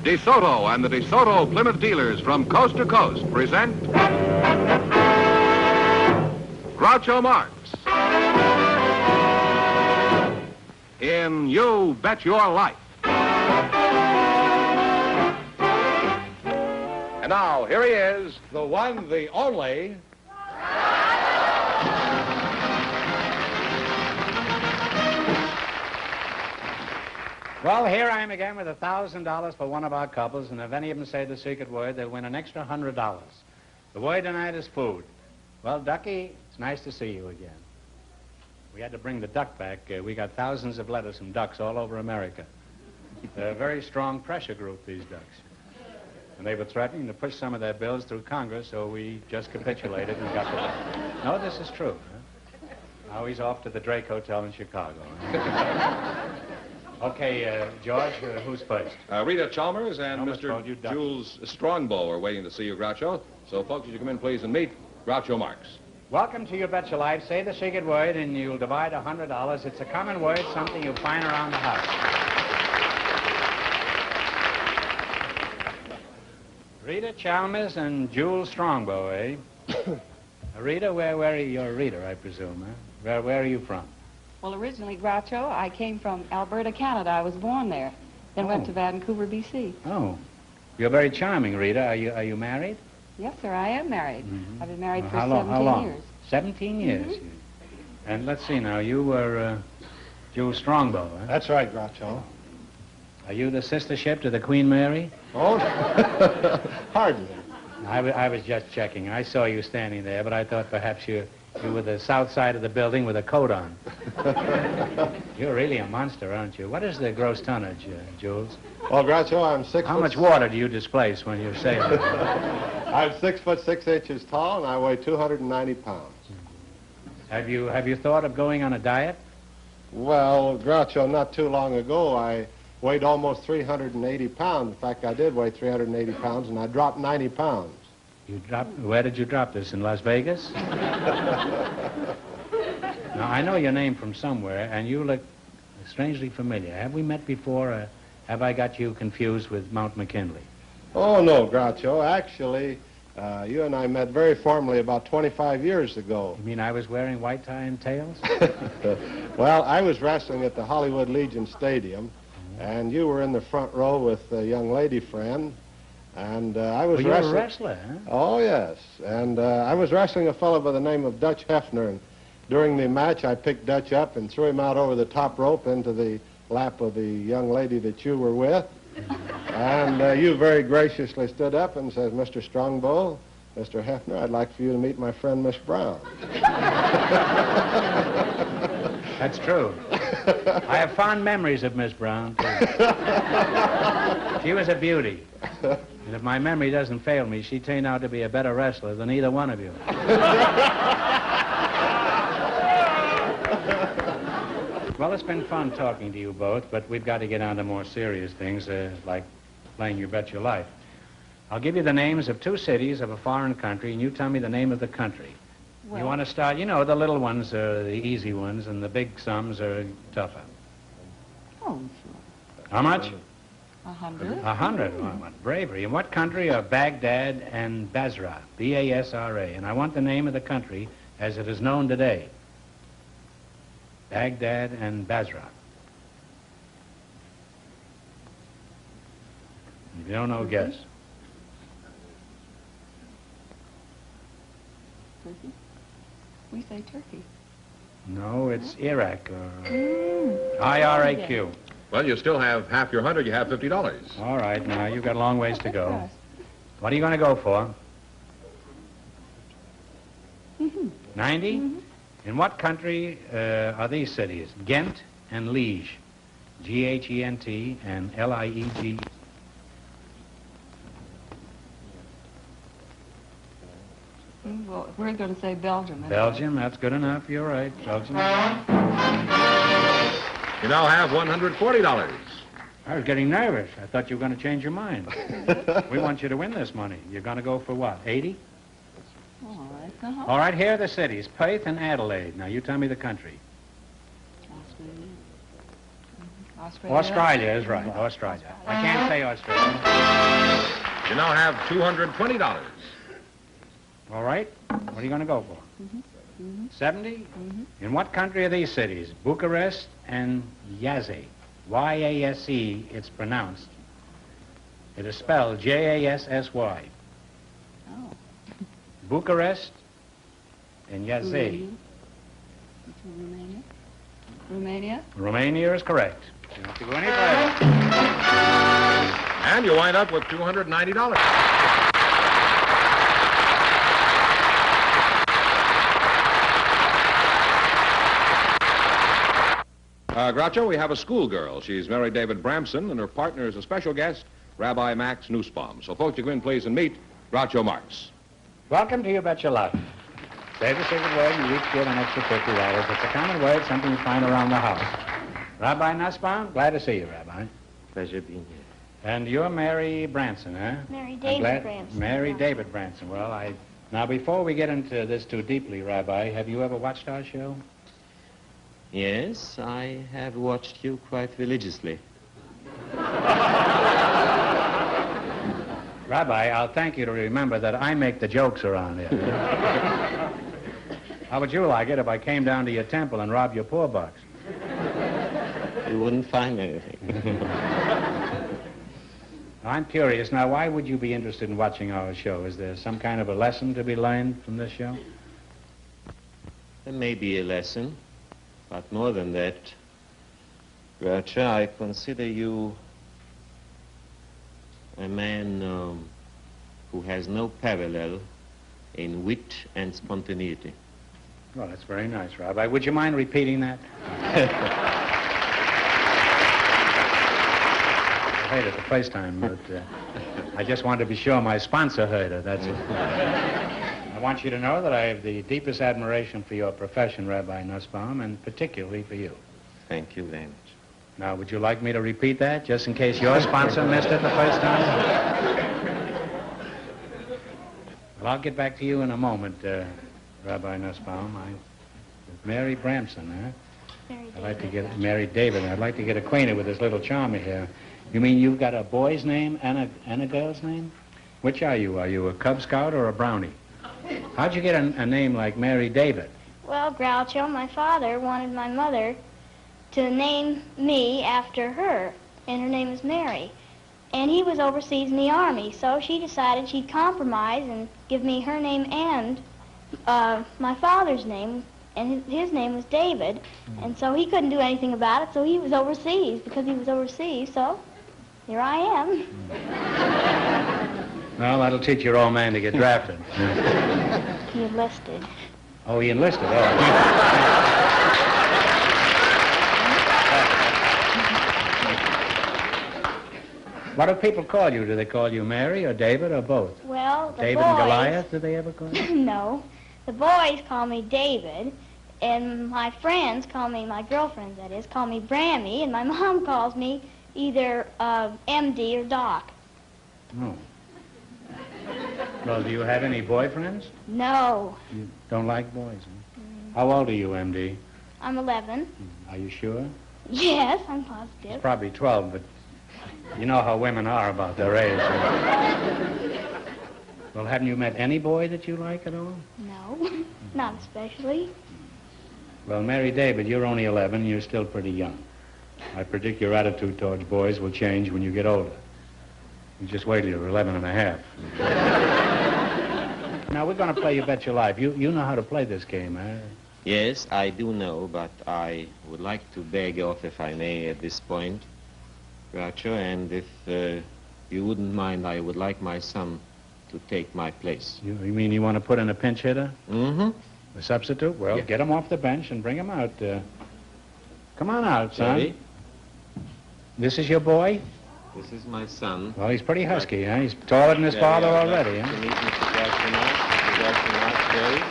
DeSoto and the DeSoto Plymouth dealers from coast to coast present Groucho Marx in You Bet Your Life. And now, here he is, the one, the only... Well, here I am again with $1,000 for one of our couples, and if any of them say the secret word, they'll win an extra $100. The word tonight is food. Well, Ducky, it's nice to see you again. We had to bring the duck back. We got thousands of letters from ducks all over America. They're a very strong pressure group, these ducks. And they were threatening to push some of their bills through Congress, so we just capitulated and got the duck. No, this is true. Huh? Now he's off to the Drake Hotel in Chicago. Okay, George, who's first? Rita, Chalmers, and Mr. Jules Strongbow are waiting to see you, Groucho. So, folks, would you come in, please, and meet Groucho Marx. Welcome to You Bet Your Life. Say the secret word, and you'll divide $100. It's a common word, something you find around the house. Rita, Chalmers, and Jules Strongbow, eh? Rita, where are you? You're a Rita, I presume, huh? Where are you from? Well, originally, Groucho, I came from Alberta, Canada. I was born there. Then went to Vancouver, B.C. Oh. You're very charming, Rita. Are you married? Yes, sir, I am married. Mm-hmm. I've been married for how 17 long? years. 17 years? Mm-hmm. And let's see now, you were Jules Strongbow, huh? That's right, Groucho. Are you the sister ship to the Queen Mary? Oh, hardly. I was just checking. I saw you standing there, but I thought perhaps you were the south side of the building with a coat on. You're really a monster, aren't you? What is the gross tonnage, Jules? Well, Groucho, I'm 6 How much water do you displace when you're sailing? I'm 6 foot 6 inches tall, and I weigh 290 pounds. Have you thought of going on a diet? Well, Groucho, not too long ago, I weighed almost 380 pounds. In fact, I did weigh 380 pounds, and I dropped 90 pounds. Where did you drop this, in Las Vegas? Now, I know your name from somewhere, and you look strangely familiar. Have we met before, or have I got you confused with Mount McKinley? Oh, no, Groucho. Actually, you and I met very formally about 25 years ago. You mean I was wearing white tie and tails? Well, I was wrestling at the Hollywood Legion Stadium, and you were in the front row with a young lady friend. And I was wrestling. You're a wrestler, huh? Oh, yes. And I was wrestling a fellow by the name of Dutch Hefner. And during the match, I picked Dutch up and threw him out over the top rope into the lap of the young lady that you were with. And you very graciously stood up and says, Mr. Strongbow, Mr. Hefner, I'd like for you to meet my friend, Miss Brown. That's true. I have fond memories of Miss Brown, too. She was a beauty. And if my memory doesn't fail me, she turned out to be a better wrestler than either one of you. Well, it's been fun talking to you both, but we've got to get on to more serious things, like playing You Bet Your Life. I'll give you the names of 2 cities of a foreign country, and you tell me the name of the country. Well, you want to start? You know, the little ones are the easy ones, and the big sums are tougher. Oh, sure. How much? 100. 100. Oh, what bravery. In what country are Baghdad and Basra? B-A-S-R-A. And I want the name of the country as it is known today. Baghdad and Basra. If you don't know, guess. Turkey? We say Turkey. No, it's Iraq, or I-R-A-Q. Well, you still have half your 100. You have $50. All right, now, you've got a long ways to go. What are you going to go for? 90? Mm-hmm. In what country are these cities? Ghent and Liege. G-H-E-N-T and L-I-E-G. Well, we're going to say Belgium. Belgium, that's good enough. You're right, Belgium. You now have $140. I was getting nervous. I thought you were going to change your mind. We want you to win this money. You're going to go for what, 80? All right. Uh-huh. All right, here are the cities, Perth and Adelaide. Now, you tell me the country. Australia. Australia is right. Australia. I can't say Australia. You now have $220. All right. What are you going to go for? 70? In what country are these cities? Bucharest and Yazzie. Y-A-S-E, it's pronounced. It is spelled J-A-S-S-Y. Oh. Bucharest and Yazzie. Romania? Romania? Romania is correct. You don't have to go any further. And you wind up with $290. Groucho, we have a schoolgirl. She's married David Bramson, and her partner is a special guest, Rabbi Max Nussbaum. So, folks, you come in, please, and meet Groucho Marx. Welcome to You Bet Your Life. Say the secret word and you each get an extra $50. It's a common word, something you find around the house. Rabbi Nussbaum, glad to see you, Rabbi. Pleasure being here. And you're Mary Bramson, huh? Mary David Bramson. Mary David Bramson. Well, now, before we get into this too deeply, Rabbi, have you ever watched our show? Yes, I have watched you quite religiously. Rabbi, I'll thank you to remember that I make the jokes around here. How would you like it if I came down to your temple and robbed your poor box? You wouldn't find anything. I'm curious. Now, why would you be interested in watching our show? Is there some kind of a lesson to be learned from this show? There may be a lesson, but more than that, Groucho, I consider you a man who has no parallel in wit and spontaneity. Well, that's very nice, Rabbi. Would you mind repeating that? I heard it the first time, but I just wanted to be sure my sponsor heard it, that's it. I want you to know that I have the deepest admiration for your profession, Rabbi Nussbaum, and particularly for you. Thank you very much. Now, would you like me to repeat that, just in case your sponsor missed it the first time? Well, I'll get back to you in a moment, Rabbi Nussbaum. Mary Bramson, huh? I'd like to get Mary David. I'd like to get acquainted with this little charmer here. You mean you've got a boy's name and a girl's name? Which are you? Are you a Cub Scout or a Brownie? How'd you get a name like Mary David? Well, Groucho, my father wanted my mother to name me after her, and her name is Mary. And he was overseas in the Army, so she decided she'd compromise and give me her name and my father's name, and his name was David, and so he couldn't do anything about it, so he was overseas. Because he was overseas, so here I am. Well, that'll teach your old man to get drafted. He enlisted. Oh, he enlisted, oh. What do people call you? Do they call you Mary or David or both? Well, the David boys... and Goliath, do they ever call you? No. The boys call me David, and my friends call me, my girlfriends that is, call me Brammy, and my mom calls me either MD or Doc. Oh. Well, do you have any boyfriends? No. You don't like boys, huh? How old are you, MD? I'm 11. Are you sure? Yes, I'm It's positive. probably 12, but you know how women are about their age. Well, haven't you met any boy that you like at all? No, not especially. Well, Mary David, you're only 11. You're still pretty young. I predict your attitude towards boys will change when you get older. You just wait till you're 11 and a half. Now, we're going to play You Bet Your Life. You know how to play this game, huh? Yes, I do know, but I would like to beg off, if I may, at this point, Groucho, and if you wouldn't mind, I would like my son to take my place. You mean you want to put in a pinch hitter? Mm-hmm. A substitute? Well, Yeah. get him off the bench and bring him out. Come on out, son. Sorry? This is your boy? This is my son. Well, he's pretty husky, huh? He's taller than his father already, To huh? meet Mr. Jerry.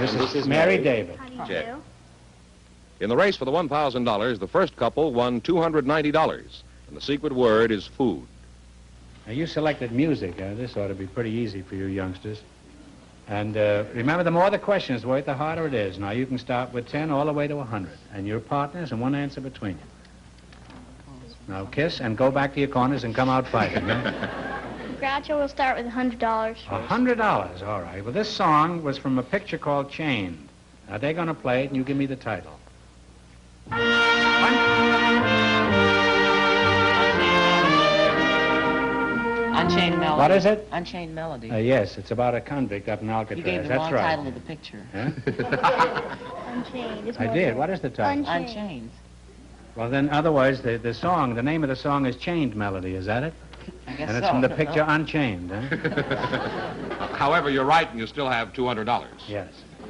This And is Mary David. How do you Jack. do? In the race for the $1,000, the first couple won $290, and the secret word is food. Now, you selected music. This ought to be pretty easy for you youngsters. And remember, the more the question is worth, the harder it is. Now, you can start with 10 all the way to 100, and your partners and one answer between you. Now kiss and go back to your corners and come out fighting. Eh? Groucho will start with $100. $100, all right. Well, this song was from a picture called Chained. Now, they're going to play it, and you give me the title. Unchained Melody. What is it? Unchained Melody. Yes, it's about a convict up in Alcatraz. You gave the That's wrong right. title of the picture. Huh? Unchained. It's I more did. than- What is the title? Unchained. Well, then, otherwise, the name of the song is Chained Melody, is that it? I guess And it's so. from the picture Unchained, huh? However, you're right, and you still have $200. Yes.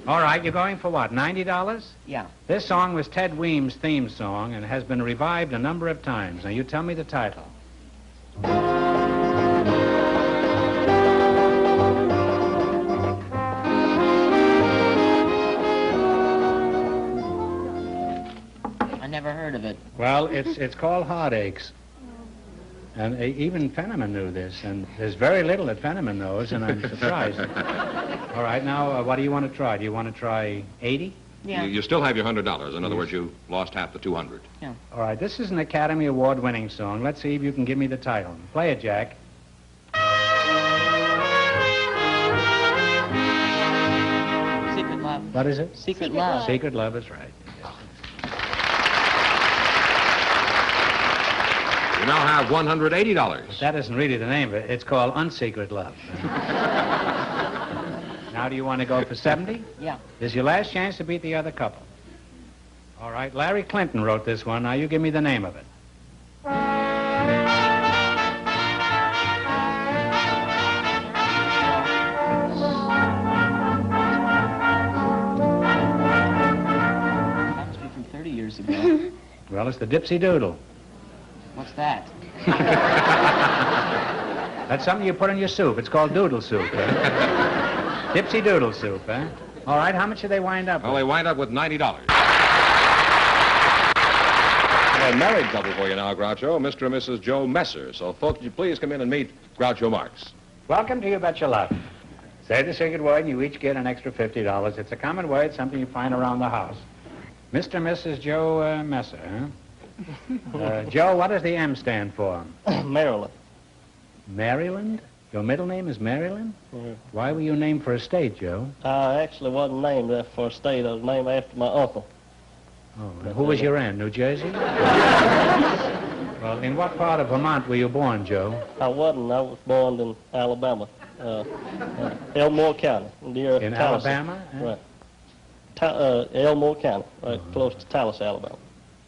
All right, you're going for what, $90? Yeah. This song was Ted Weems' theme song and has been revived a number of times. Now, you tell me the title. I never heard of it. Well, it's called Heartaches. And even Fenneman knew this, and there's very little that Fenneman knows, and I'm surprised. All right, now, what do you want to try? Do you want to try 80? Yeah. You still have your $100. In other words, you lost half the 200. All right, this is an Academy Award-winning song. Let's see if you can give me the title. Play it, Jack. Secret Love. What is it? Secret Secret Love. Love. Secret Love is right. You now have $180. That isn't really the name of it. It's called Unsecret Love. Now, do you want to go for 70? Yeah. This is your last chance to beat the other couple. All right, Larry Clinton wrote this one. Now, you give me the name of it. That must be from 30 years ago. Well, it's the Dipsy Doodle. What's that? That's something you put in your soup. It's called doodle soup. Eh? Dipsy Doodle soup, eh? All right, how much do they wind up Well, with? they wind up with $90. A married couple for you now, Groucho, Mr. and Mrs. Joe Messer. So, folks, would you please come in and meet Groucho Marx. Welcome to You Bet Your Luck. Say the secret word, and you each get an extra $50. It's a common word, something you find around the house. Mr. and Mrs. Joe Messer, huh? Joe, what does the M stand for? Maryland. Maryland? Your middle name is Maryland? Mhm. Why were you named for a state, Joe? I actually wasn't named for a state. I was named after my uncle. Oh, and who was your aunt, New Jersey? Well, in what part of Vermont were you born, Joe? I wasn't. I was born in Alabama, Elmore County, near In Tallahassee. Alabama? Eh? Right. Elmore County, right close to Tallahassee, Alabama.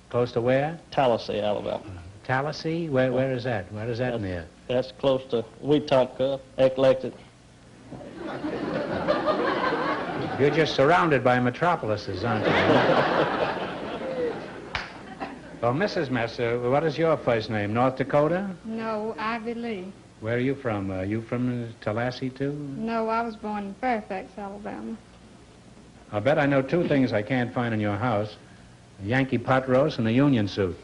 Close to where? Tallahassee, Alabama. Tallahassee? Where is that? Where is that That's- near? That's close to Wetumpka, Eclectic. You're just surrounded by metropolises, aren't you? Well, Mrs. Messer, what is your first name? North Dakota? No, Ivy Lee. Where are you from? Are you from Tallahassee, too? No, I was born in Fairfax, Alabama. I'll bet I know two things I can't find in your house. A Yankee pot roast and a union suit.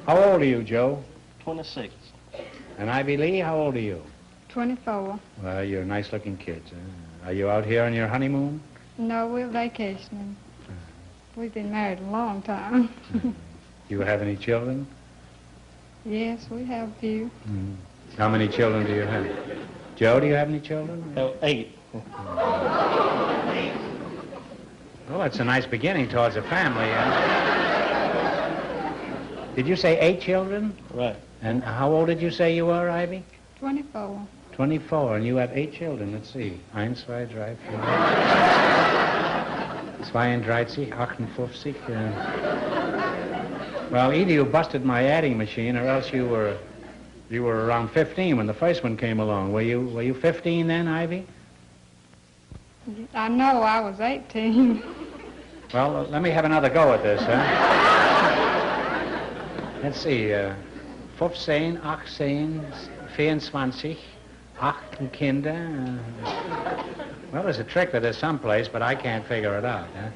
How old are you, Joe? 26. And Ivy Lee, how old are you? 24. Well, you're nice-looking kids. Are you out here on your honeymoon? No, we're vacationing. We've been married a long time. Do you have any children? Yes, we have a few. How many children do you have? Joe, do you have any children? I have 8. Well, it's a nice beginning towards a family. Did you say 8 children? Right. And how old did you say you were, Ivy? 24. 24, and you have 8 children. Let's see. 1, 2, 3, 4. 32, 58. Well, either you busted my adding machine, or else you were around 15 when the first one came along. Were you 15 then, Ivy? I know I was 18. Well, let me have another go at this, huh? Let's see. 15, 18, 24, 18 Kinder. Well, there's a trick to this someplace, but I can't figure it out, huh?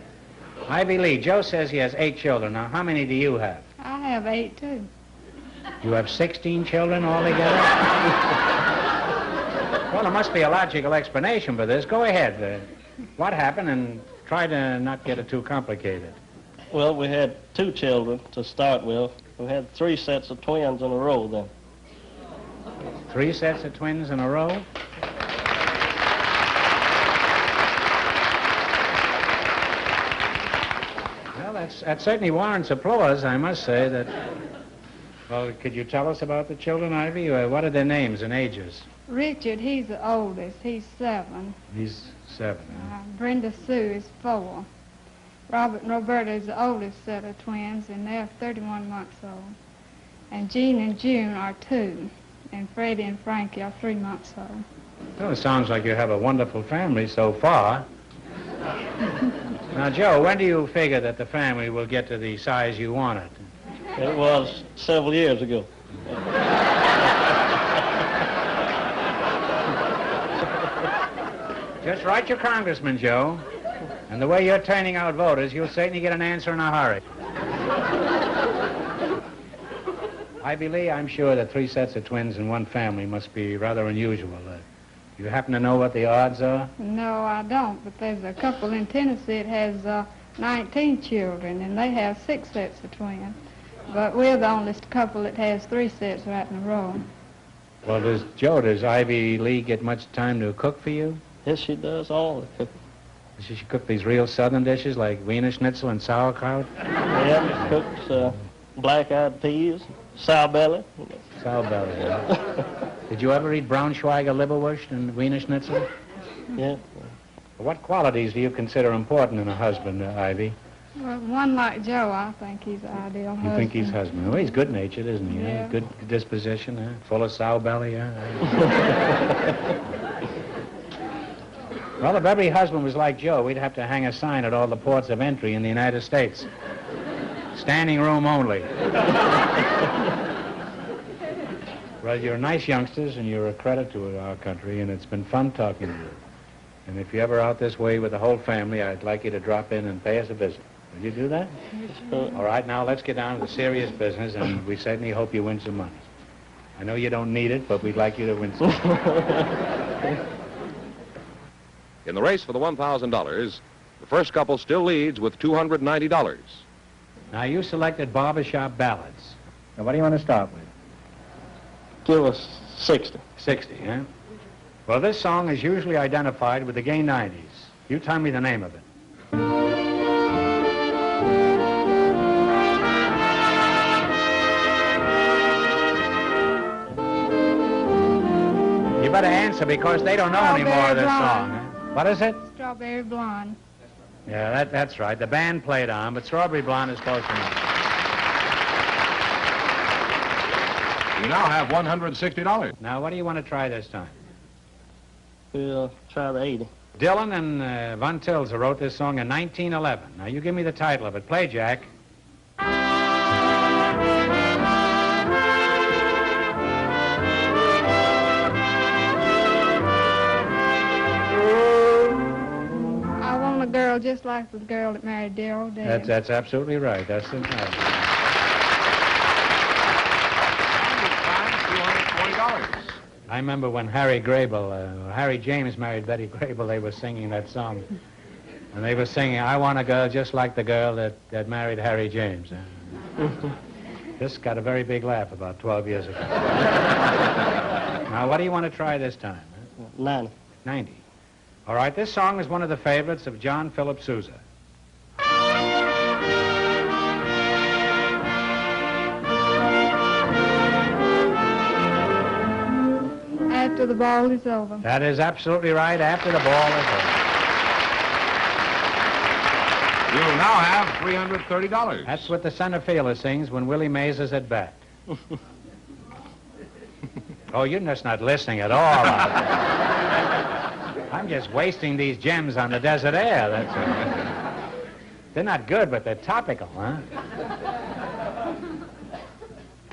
Ivy Lee, Joe says he has 8 children. Now, how many do you have? I have 8, too. You have 16 children altogether? Well, there must be a logical explanation for this. Go ahead. What happened, and try to not get it too complicated. Well, we had 2 children to start with. We had 3 sets of twins in a row then. 3 sets of twins in a row? Well, that certainly warrants applause, I must say. That. Well, could you tell us about the children, Ivy? What are their names and ages? Richard, he's the oldest. He's 7. He's 7. Huh? Brenda Sue is 4. Robert and Roberta is the oldest set of twins, and they're 31 months old. And Jean and June are 2, and Freddie and Frankie are 3 months old. Well, it sounds like you have a wonderful family so far. Now, Joe, when do you figure that the family will get to the size you want it? It was several years ago. Just write your congressman, Joe. And the way you're turning out voters, you'll certainly get an answer in a hurry. Ivy Lee, I'm sure that 3 sets of twins in one family must be rather unusual. You happen to know what the odds are? No, I don't, but there's a couple in Tennessee that has 19 children, and they have 6 sets of twins. But we're the only couple that has 3 sets right in a row. Well, does Ivy Lee get much time to cook for you? Yes, she does all the cooking. Does she cook these real southern dishes like Wiener Schnitzel and sauerkraut? Yeah, she cooks black-eyed peas, sow belly. Sow belly, yeah. Did you ever eat Braunschweiger liverwurst and Wiener Schnitzel? Yeah. What qualities do you consider important in a husband, Ivy? Well, one like Joe, I think he's the ideal husband. You think he's husband? Well, he's good-natured, isn't he? Yeah. Good disposition, huh? Full of sow belly, huh? Well, if every husband was like Joe, we'd have to hang a sign at all the ports of entry in the United States. Standing room only. Well, you're nice youngsters, and you're a credit to our country, and it's been fun talking to you. And if you're ever out this way with the whole family, I'd like you to drop in and pay us a visit. Will you do that? All right, now let's get down to the serious business, and we certainly hope you win some money. I know you don't need it, but we'd like you to win some. In the race for the $1,000, the first couple still leads with $290. Now, you selected barbershop ballads. Now, what do you want to start with? Give us 60. 60, huh? Well, this song is usually identified with the gay 90s. You tell me the name of it. You better answer because they don't know any more of this song. Huh? What is it? Strawberry Blonde. Yeah, that's right. The band played on, but Strawberry Blonde is close enough. You now have $160. Now, what do you want to try this time? We'll try the 80. Dylan and Von Tilzer wrote this song in 1911. Now, you give me the title of it. Play, Jack. I want a girl just like the girl that married dear old Dad. That's absolutely right. That's the title. $240. I remember when Harry James married Betty Grable, they were singing that song. And they were singing, I want a girl just like the girl that married Harry James. This got a very big laugh about 12 years ago. Now, what do you want to try this time? Huh? 90. 90. All right, this song is one of the favorites of John Philip Sousa. After the ball is over. That is absolutely right, after the ball is over. You now have $330. That's what the center fielder sings when Willie Mays is at bat. Oh, you're just not listening at all. I'm just wasting these gems on the desert air, that's all. They're not good, but they're topical, huh?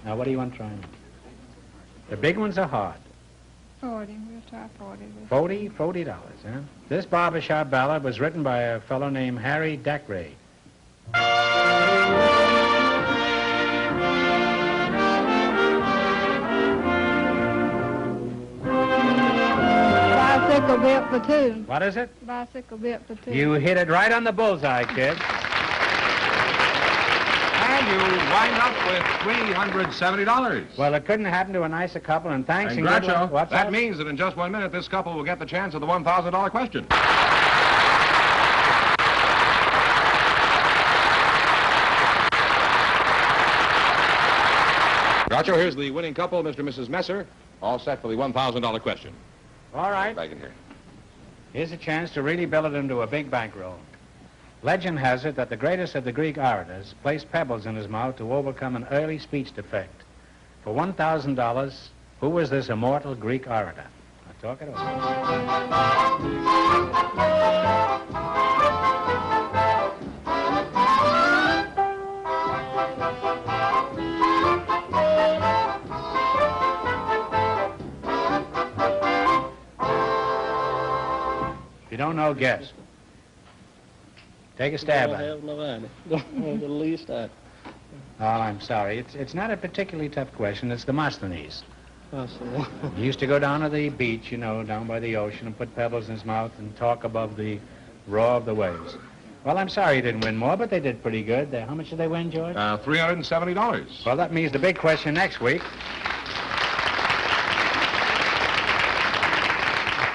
Now, what do you want to try? The big ones are hard. 40. We'll try 40. $40, huh? This barbershop ballad was written by a fellow named Harry Dacre. Bicycle bit for 2. What is it? Bicycle bit for 2. You hit it right on the bullseye, kid. you wind up with $370. Well, it couldn't happen to a nicer couple, and thanks. And good luck. Groucho, What's that that? means that in just 1 minute, this couple will get the chance of the $1,000 question. Groucho, here's the winning couple, Mr. and Mrs. Messer, all set for the $1,000 question. All right. Back in here. Here's a chance to really build it into a big bankroll. Legend has it that the greatest of the Greek orators placed pebbles in his mouth to overcome an early speech defect. For $1,000, who was this immortal Greek orator? Now talk it over. If you don't know, guess. Take a stab Don't at it. have no idea. Don't have the least idea. Oh, I'm sorry. It's not a particularly tough question. It's Demosthenes. He used to go down to the beach, you know, down by the ocean, and put pebbles in his mouth and talk above the roar of the waves. Well, I'm sorry he didn't win more, but they did pretty good. How much did they win, George? $370. Well, that means the big question next week.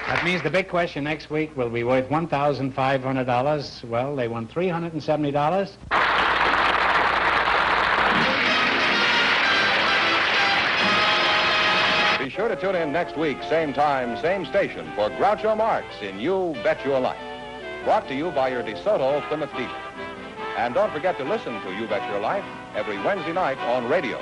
That means the big question next week will be worth $1,500. Well, they won $370. Be sure to tune in next week, same time, same station, for Groucho Marx in You Bet Your Life. Brought to you by your DeSoto Plymouth dealer. And don't forget to listen to You Bet Your Life every Wednesday night on radio.